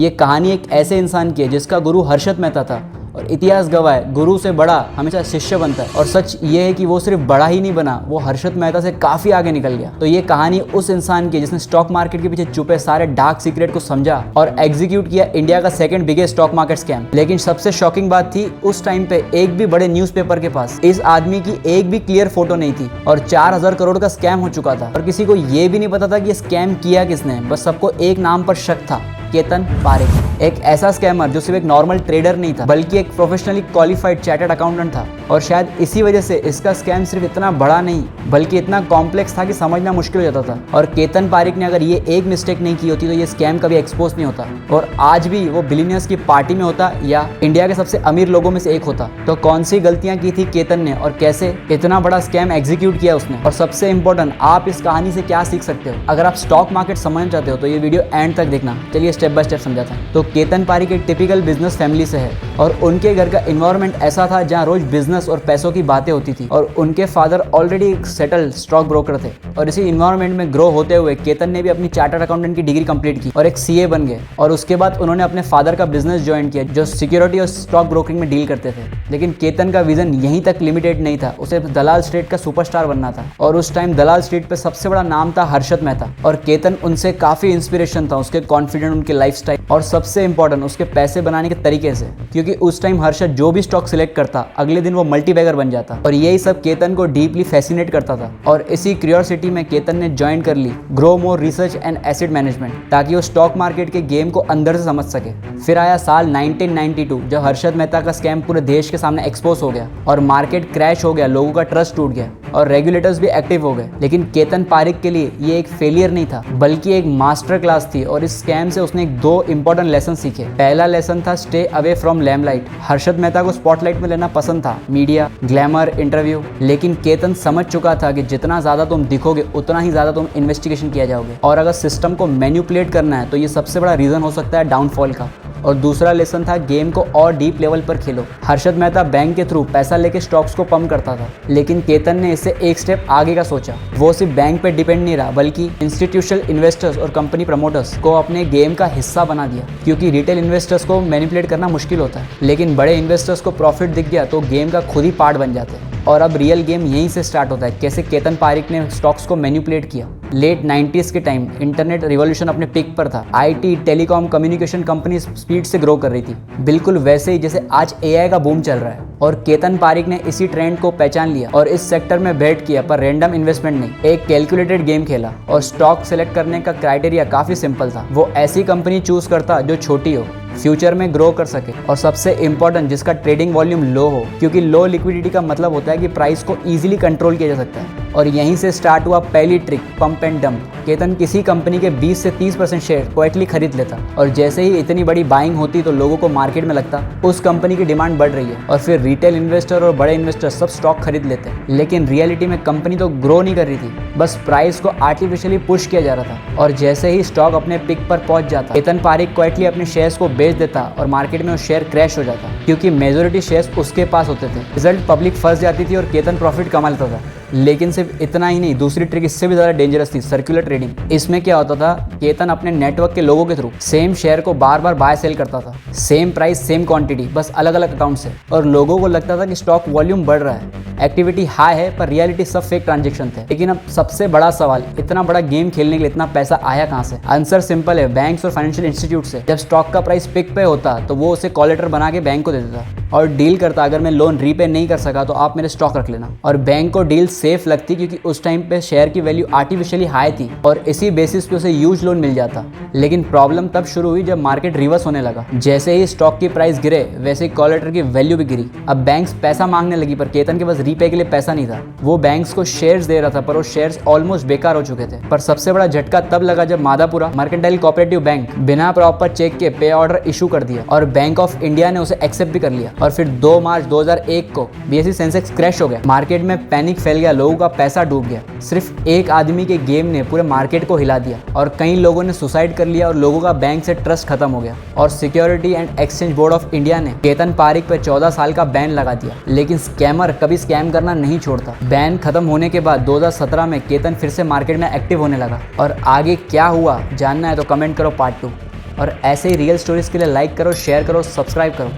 ये कहानी एक ऐसे इंसान की है जिसका गुरु हर्षद मेहता था और इतिहास गवाह है गुरु से बड़ा हमेशा शिष्य बनता है। और सच ये है कि वो सिर्फ बड़ा ही नहीं बना, वो हर्षद मेहता से काफी आगे निकल गया। तो ये कहानी उस इंसान की जिसने स्टॉक मार्केट के पीछे छुपे सारे डार्क सीक्रेट को समझा और एग्जीक्यूट किया इंडिया का second biggest stock market scam. लेकिन सबसे शॉकिंग बात थी, उस टाइम पे एक भी बड़े न्यूज़पेपर के पास इस आदमी की एक भी क्लियर फोटो नहीं थी और 4,000 करोड़ का स्कैम हो चुका था और किसी को ये भी नहीं पता था कि ये स्कैम किया किसने। बस सबको एक नाम पर शक था, केतन पारेख। एक ऐसा स्कैमर जो सिर्फ एक नॉर्मल ट्रेडर नहीं था बल्कि एक प्रोफेशनली क्वालिफाइड चार्टर्ड अकाउंटेंट था। और शायद इसी वजह से इसका स्कैम सिर्फ इतना बड़ा नहीं बल्कि इतना कॉम्प्लेक्स था कि समझना मुश्किल हो जाता था। और केतन पारेख ने अगर ये एक मिस्टेक नहीं की होती तो ये स्कैम कभी एक्सपोज नहीं होता और आज भी वो बिलियनियर्स की पार्टी में होता या इंडिया के सबसे अमीर लोगों में से एक होता। तो कौन सी गलतियां की थी केतन ने और कैसे इतना बड़ा स्कैम एग्जीक्यूट किया उसने, और सबसे इंपॉर्टेंट आप इस कहानी से क्या सीख सकते हो। अगर आप स्टॉक मार्केट समझना चाहते हो तो ये वीडियो एंड तक देखना। चलिए स्टेप बाय स्टेप समझाता हूं। तो केतन पारेख एक टिपिकल बिजनेस फैमिली से है और उनके घर का इन्वायरमेंट ऐसा था जहां रोज बिजनेस और पैसों की बातें होती थी। और उनके फादर ऑलरेडी एक सेटल्ड स्टॉक ब्रोकर थे और इसी इन्वायरमेंट में ग्रो होते हुए केतन ने भी अपनी चार्टर्ड अकाउंटेंट की डिग्री कंप्लीट की और एक सीए बन गए। और उसके बाद उन्होंने अपने फादर का बिजनेस ज्वाइन किया जो सिक्योरिटी और स्टॉक ब्रोकिंग में डील करते थे। लेकिन केतन का विजन यहीं तक लिमिटेड नहीं था, उसे दलाल स्ट्रीट का सुपरस्टार बनना था। और उस टाइम दलाल स्ट्रीट पे सबसे बड़ा नाम था हर्षद मेहता और केतन उनसे काफी इंस्पिरेशन था, उसके कॉन्फिडेंट, उनके लाइफस्टाइल और सबसे इंपॉर्टेंट उसके पैसे बनाने के तरीके से। क्योंकि उस टाइम हर्षद जो भी स्टॉक सिलेक्ट करता अगले दिन वो मल्टी बैगर बन जाता और यही सब केतन को डीपली फैसिनेट करता था। और इसी क्यूरियोसिटी में केतन ने ज्वाइन कर ली Grow More Research and Asset Management ताकि वो स्टॉक मार्केट के गेम को अंदर से समझ सके। फिर आया साल 1992 जब हर्षद मेहता का स्कैम पूरे देश के सामने एक्सपोज हो गया और मार्केट क्रैश हो गया, लोगों का ट्रस्ट टूट गया और रेगुलेटर्स भी एक्टिव हो गए। लेकिन केतन पारेख के लिए ये एक फेलियर नहीं था बल्कि एक मास्टर क्लास थी और इस स्कैम से उसने दो इंपॉर्टेंट लेसन सीखे। पहला लेसन था stay away from limelight. Harshad Mehta को स्पॉटलाइट में लेना पसंद था, मीडिया, ग्लैमर, इंटरव्यू। लेकिन केतन समझ चुका था कि जितना ज्यादा तुम दिखोगे उतना ही ज्यादा तुम इन्वेस्टिगेशन किया जाओगे और अगर सिस्टम को मैनिपुलेट करना है तो ये सबसे बड़ा रीजन हो सकता है डाउनफॉल का। और दूसरा लेसन था गेम को और डीप लेवल पर खेलो। हर्षद मेहता बैंक के थ्रू पैसा लेके स्टॉक्स को पंप करता था लेकिन केतन ने इससे एक स्टेप आगे का सोचा। वो सिर्फ बैंक पे डिपेंड नहीं रहा बल्कि इंस्टीट्यूशनल इन्वेस्टर्स और कंपनी प्रमोटर्स को अपने गेम का हिस्सा बना दिया। क्योंकि रिटेल इन्वेस्टर्स को मैनिपुलेट करना मुश्किल होता है लेकिन बड़े इन्वेस्टर्स को प्रॉफिट दिख गया तो गेम का खुद ही पार्ट बन जाते हैं। और अब रियल गेम यहीं से स्टार्ट होता है, कैसे केतन पारेख ने स्टॉक्स को मैनिपुलेट किया। लेट 90s के टाइम इंटरनेट रिवॉल्यूशन अपने पीक पर था। IT, telecom, communication company speed से ग्रो कर रही थी, बिल्कुल वैसे ही जैसे आज एआई का बूम चल रहा है। और केतन पारेख ने इसी ट्रेंड को पहचान लिया और इस सेक्टर में बेट किया, पर रैंडम इन्वेस्टमेंट नहीं, एक कैलकुलेटेड गेम खेला। और स्टॉक सेलेक्ट करने का क्राइटेरिया काफी सिंपल था, वो ऐसी कंपनी चूज करता जो छोटी हो, फ्यूचर में ग्रो कर सके और सबसे इंपॉर्टेंट जिसका ट्रेडिंग वॉल्यूम लो हो। क्योंकि लो लिक्विडिटी का मतलब होता है कि प्राइस को इजीली कंट्रोल किया जा सकता है। और यहीं से स्टार्ट हुआ पहली trick, pump and dump. Ketan किसी कंपनी के 20 से 30% शेयर क्वाइटली खरीद लेता और जैसे ही इतनी बड़ी बाइंग होती तो लोगों को मार्केट में लगता उस कंपनी की डिमांड बढ़ रही है और फिर रिटेल इन्वेस्टर और बड़े इन्वेस्टर सब स्टॉक खरीद लेते। लेकिन रियलिटी में कंपनी तो ग्रो नहीं कर रही थी, बस प्राइस को आर्टिफिशियली पुश किया जा रहा था। और जैसे ही स्टॉक अपने पिक पर पहुंच जाता केतन पारेख क्वाइटली अपने शेयर्स को बेच देता और मार्केट में वो शेयर क्रैश हो जाता क्योंकि मेजोरिटी शेयर्स उसके पास होते थे। रिजल्ट पब्लिक फंस जाती थी और केतन प्रॉफिट कमा लेता था। लेकिन सिर्फ इतना ही नहीं, दूसरी ट्रिक इससे भी ज़्यादा डेंजरस थी, सर्कुलर ट्रेडिंग। इसमें क्या होता था, केतन अपने नेटवर्क के लोगों के थ्रू सेम शेयर को बार बार बाय सेल करता था, सेम प्राइस सेम क्वांटिटी, बस अलग अलग अकाउंट से। और लोगों को लगता था कि स्टॉक वॉल्यूम बढ़ रहा है, एक्टिविटी हाई है, पर रियलिटी सब फेक ट्रांजेक्शन थे। लेकिन अब सबसे बड़ा सवाल, इतना बड़ा गेम खेलने के लिए इतना पैसा आया कहाँ से? आंसर सिंपल है, बैंक्स और फाइनेंशियल इंस्टीट्यूट से। जब स्टॉक का प्राइस पिक पे होता तो वो उसे कॉल लेटर बना के बैंक को दे देता और डील करता, अगर मैं लोन रीपे नहीं कर सका तो आप मेरे स्टॉक रख लेना। और बैंक को डील सेफ लगती क्योंकि उस टाइम पे शेयर की वैल्यू आर्टिफिशियली हाई थी और इसी बेसिस पे उसे ह्यूज लोन मिल जाता। लेकिन प्रॉब्लम तब शुरू हुई जब मार्केट रिवर्स होने लगा। जैसे ही स्टॉक की प्राइस गिरे वैसे ही कॉल लेटर की वैल्यू भी गिरी। अब बैंक्स पैसा मांगने लगी पर केतन के पास रीपे के लिए पैसा नहीं था। वो बैंक्स को शेयर्स दे रहा था पर वो शेयर्स ऑलमोस्ट बेकार हो चुके थे। पर सबसे बड़ा झटका तब लगा जब मादापुरा मर्केंटाइल कोऑपरेटिव बैंक बिना प्रॉपर चेक के पे ऑर्डर इशू कर दिया और बैंक ऑफ इंडिया ने उसे एक्सेप्ट भी कर लिया। और फिर 2 मार्च 2001 को बीएसई सेंसेक्स क्रैश हो गया, मार्केट में पैनिक फैल गया, लोगों का पैसा डूब गया। सिर्फ एक आदमी के गेम ने पूरे मार्केट को हिला दिया और कई लोगों ने सुसाइड कर लिया और लोगों का बैंक से ट्रस्ट खत्म हो गया। और security and exchange board of India ने केतन पारेख पर 14 साल का बैन लगा दिया। लेकिन स्कैमर कभी स्कैम करना नहीं छोड़ता। बैन खत्म होने के बाद 2017 में केतन फिर से मार्केट में एक्टिव होने लगा। और आगे क्या हुआ जानना है तो कमेंट करो पार्ट 2। और ऐसे ही रियल स्टोरीज के लिए लाइक करो, शेयर करो, सब्सक्राइब करो।